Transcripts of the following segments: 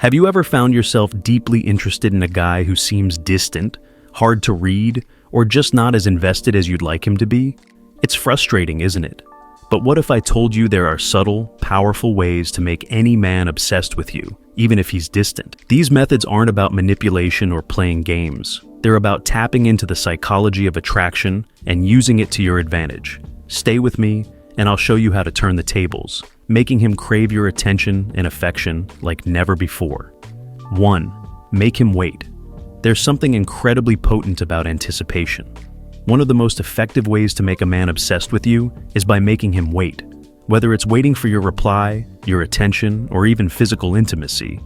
Have you ever found yourself deeply interested in a guy who seems distant, hard to read, or just not as invested as you'd like him to be? It's frustrating, isn't it? But what if I told you there are subtle, powerful ways to make any man obsessed with you, even if he's distant? These methods aren't about manipulation or playing games. They're about tapping into the psychology of attraction and using it to your advantage. Stay with me, and I'll show you how to turn the tables, making him crave your attention and affection like never before. 1. Make him wait. There's something incredibly potent about anticipation. One of the most effective ways to make a man obsessed with you is by making him wait. Whether it's waiting for your reply, your attention, or even physical intimacy,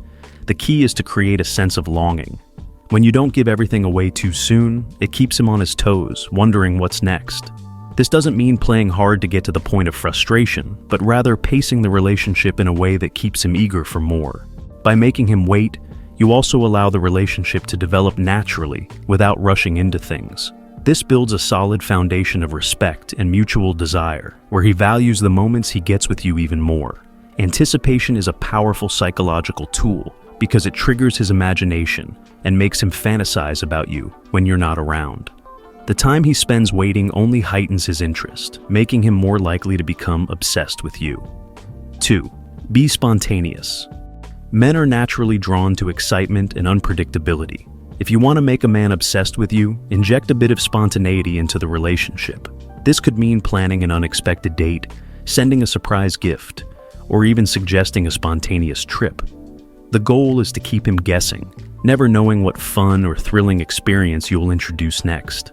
the key is to create a sense of longing. When you don't give everything away too soon, it keeps him on his toes, wondering what's next. This doesn't mean playing hard to get to the point of frustration, but rather pacing the relationship in a way that keeps him eager for more. By making him wait, you also allow the relationship to develop naturally without rushing into things. This builds a solid foundation of respect and mutual desire, where he values the moments he gets with you even more. Anticipation is a powerful psychological tool because it triggers his imagination and makes him fantasize about you when you're not around. The time he spends waiting only heightens his interest, making him more likely to become obsessed with you. 2. Be spontaneous. Men are naturally drawn to excitement and unpredictability. If you want to make a man obsessed with you, inject a bit of spontaneity into the relationship. This could mean planning an unexpected date, sending a surprise gift, or even suggesting a spontaneous trip. The goal is to keep him guessing, never knowing what fun or thrilling experience you'll introduce next.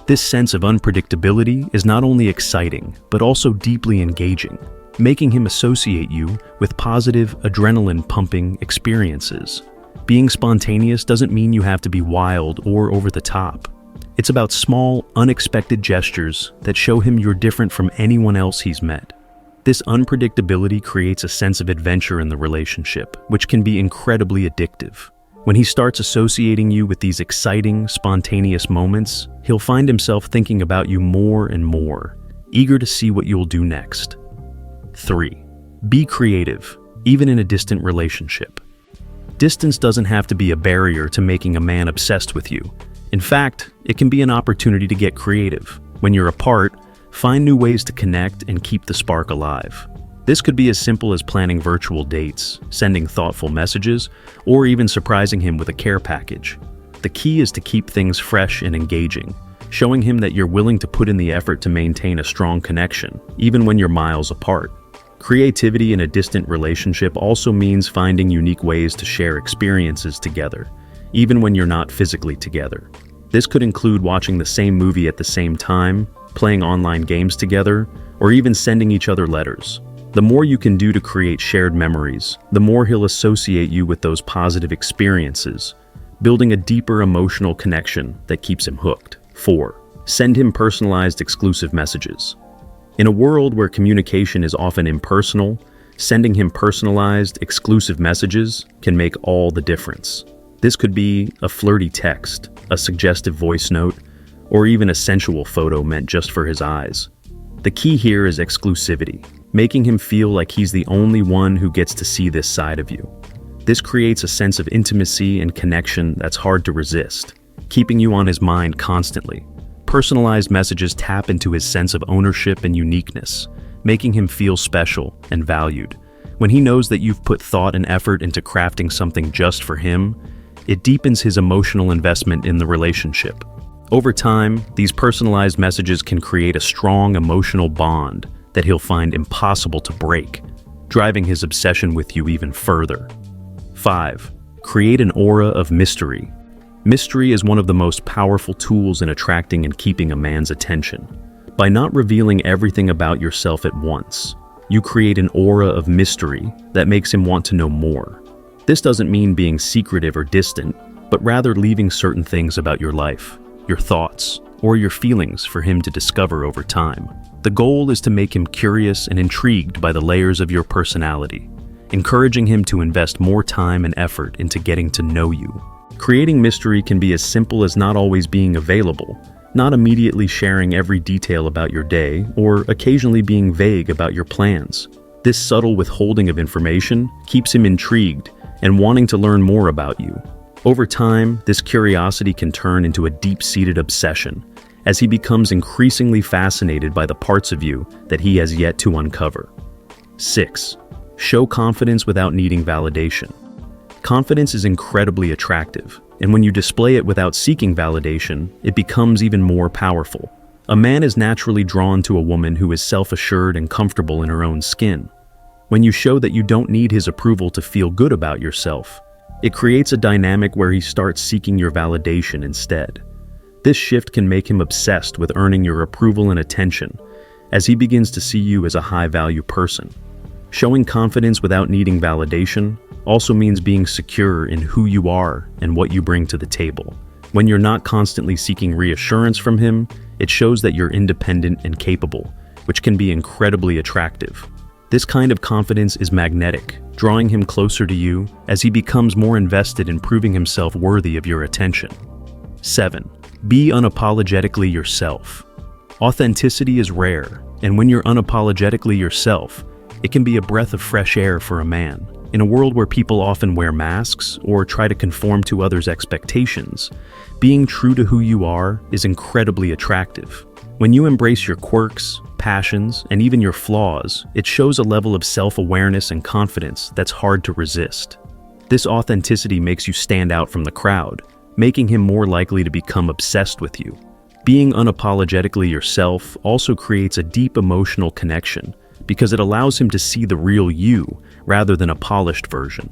This sense of unpredictability is not only exciting, but also deeply engaging, making him associate you with positive, adrenaline-pumping experiences. Being spontaneous doesn't mean you have to be wild or over the top. It's about small, unexpected gestures that show him you're different from anyone else he's met. This unpredictability creates a sense of adventure in the relationship, which can be incredibly addictive. When he starts associating you with these exciting, spontaneous moments, he'll find himself thinking about you more and more, eager to see what you'll do next. 3. Be creative, even in a distant relationship. Distance doesn't have to be a barrier to making a man obsessed with you. In fact, it can be an opportunity to get creative. When you're apart, find new ways to connect and keep the spark alive. This could be as simple as planning virtual dates, sending thoughtful messages, or even surprising him with a care package. The key is to keep things fresh and engaging, showing him that you're willing to put in the effort to maintain a strong connection, even when you're miles apart. Creativity in a distant relationship also means finding unique ways to share experiences together, even when you're not physically together. This could include watching the same movie at the same time, playing online games together, or even sending each other letters. The more you can do to create shared memories, the more he'll associate you with those positive experiences, building a deeper emotional connection that keeps him hooked. 4. Send him personalized exclusive messages. In a world where communication is often impersonal, sending him personalized, exclusive messages can make all the difference. This could be a flirty text, a suggestive voice note, or even a sensual photo meant just for his eyes. The key here is exclusivity, making him feel like he's the only one who gets to see this side of you. This creates a sense of intimacy and connection that's hard to resist, keeping you on his mind constantly. Personalized messages tap into his sense of ownership and uniqueness, making him feel special and valued. When he knows that you've put thought and effort into crafting something just for him, it deepens his emotional investment in the relationship. Over time, these personalized messages can create a strong emotional bond that he'll find impossible to break, driving his obsession with you even further. 5. Create an aura of mystery. Mystery is one of the most powerful tools in attracting and keeping a man's attention. By not revealing everything about yourself at once, you create an aura of mystery that makes him want to know more. This doesn't mean being secretive or distant, but rather leaving certain things about your life, your thoughts, or your feelings for him to discover over time. The goal is to make him curious and intrigued by the layers of your personality, encouraging him to invest more time and effort into getting to know you. Creating mystery can be as simple as not always being available, not immediately sharing every detail about your day, or occasionally being vague about your plans. This subtle withholding of information keeps him intrigued and wanting to learn more about you. Over time, this curiosity can turn into a deep-seated obsession, as he becomes increasingly fascinated by the parts of you that he has yet to uncover. 6. Show confidence without needing validation. Confidence is incredibly attractive, and when you display it without seeking validation, it becomes even more powerful. A man is naturally drawn to a woman who is self-assured and comfortable in her own skin. When you show that you don't need his approval to feel good about yourself, it creates a dynamic where he starts seeking your validation instead. This shift can make him obsessed with earning your approval and attention, as he begins to see you as a high-value person. Showing confidence without needing validation also means being secure in who you are and what you bring to the table. When you're not constantly seeking reassurance from him, it shows that you're independent and capable, which can be incredibly attractive. This kind of confidence is magnetic, drawing him closer to you as he becomes more invested in proving himself worthy of your attention. 7. Be unapologetically yourself. Authenticity is rare, and when you're unapologetically yourself, it can be a breath of fresh air for a man. In a world where people often wear masks or try to conform to others' expectations, being true to who you are is incredibly attractive. When you embrace your quirks, passions, and even your flaws, it shows a level of self-awareness and confidence that's hard to resist. This authenticity makes you stand out from the crowd, making him more likely to become obsessed with you. Being unapologetically yourself also creates a deep emotional connection because it allows him to see the real you rather than a polished version.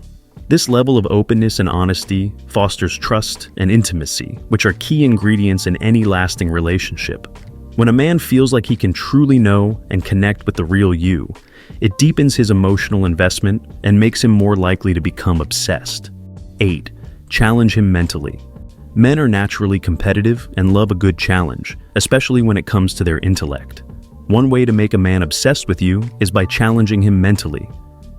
This level of openness and honesty fosters trust and intimacy, which are key ingredients in any lasting relationship. When a man feels like he can truly know and connect with the real you, it deepens his emotional investment and makes him more likely to become obsessed. 8. Challenge him mentally. Men are naturally competitive and love a good challenge, especially when it comes to their intellect. One way to make a man obsessed with you is by challenging him mentally.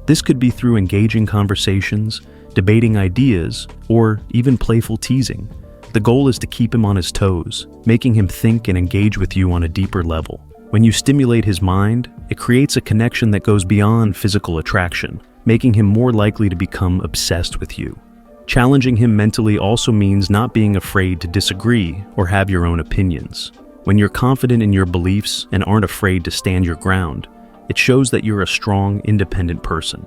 This could be through engaging conversations, debating ideas, or even playful teasing. The goal is to keep him on his toes, making him think and engage with you on a deeper level. When you stimulate his mind, it creates a connection that goes beyond physical attraction, making him more likely to become obsessed with you. Challenging him mentally also means not being afraid to disagree or have your own opinions. When you're confident in your beliefs and aren't afraid to stand your ground, it shows that you're a strong, independent person.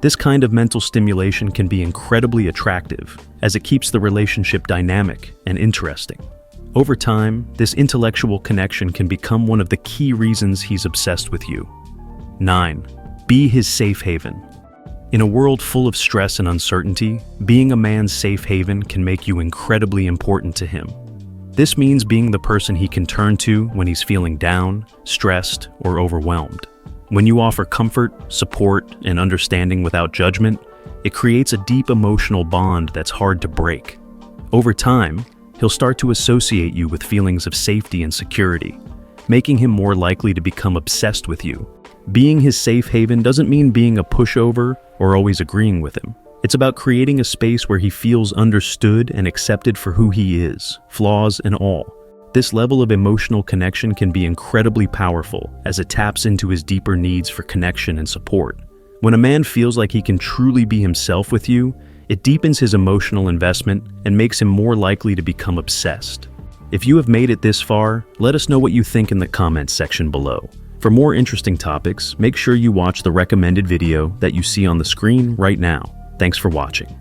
This kind of mental stimulation can be incredibly attractive, as it keeps the relationship dynamic and interesting. Over time, this intellectual connection can become one of the key reasons he's obsessed with you. 9. Be his safe haven. In a world full of stress and uncertainty, being a man's safe haven can make you incredibly important to him. This means being the person he can turn to when he's feeling down, stressed, or overwhelmed. When you offer comfort, support, and understanding without judgment, it creates a deep emotional bond that's hard to break. Over time, he'll start to associate you with feelings of safety and security, making him more likely to become obsessed with you. Being his safe haven doesn't mean being a pushover or always agreeing with him. It's about creating a space where he feels understood and accepted for who he is, flaws and all. This level of emotional connection can be incredibly powerful as it taps into his deeper needs for connection and support. When a man feels like he can truly be himself with you, it deepens his emotional investment and makes him more likely to become obsessed. If you have made it this far, let us know what you think in the comments section below. For more interesting topics, make sure you watch the recommended video that you see on the screen right now. Thanks for watching.